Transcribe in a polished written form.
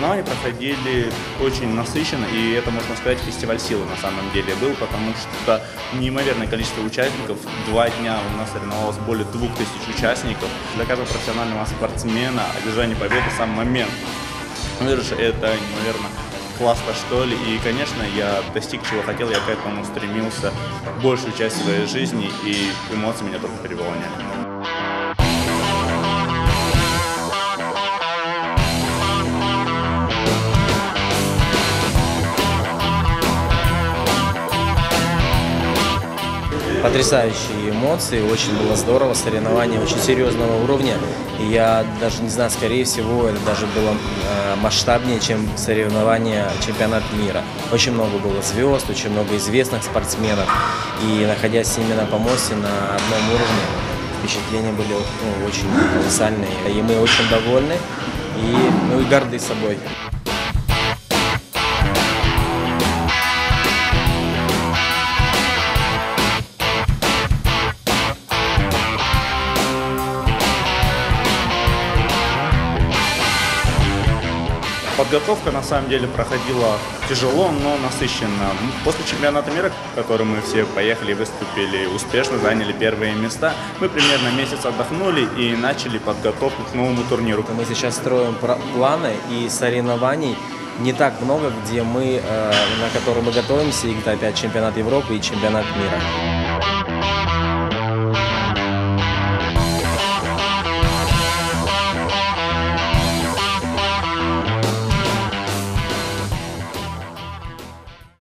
Соревнования проходили очень насыщенно, и это, можно сказать, фестиваль силы на самом деле был, потому что неимоверное количество участников. 2 дня у нас соревновалось более 2000 участников. Для каждого профессионального спортсмена одержание победы сам момент. Это, наверное, классно, что ли. И, конечно, я достиг чего хотел, я к этому стремился. Большую часть своей жизни, и эмоции меня только переполняли. Потрясающие эмоции, очень было здорово, соревнования очень серьезного уровня. И я даже не знаю, скорее всего, это даже было масштабнее, чем соревнования чемпионата мира. Очень много было звезд, очень много известных спортсменов. И находясь с ними на помосте на одном уровне, впечатления были очень колоссальные. И мы очень довольны и горды собой. Подготовка на самом деле проходила тяжело, но насыщенно. После чемпионата мира, в который мы все поехали и выступили успешно, заняли первые места, мы примерно месяц отдохнули и начали подготовку к новому турниру. Мы сейчас строим планы и соревнований не так много, где мы, на которые мы готовимся, и это опять чемпионат Европы и чемпионат мира.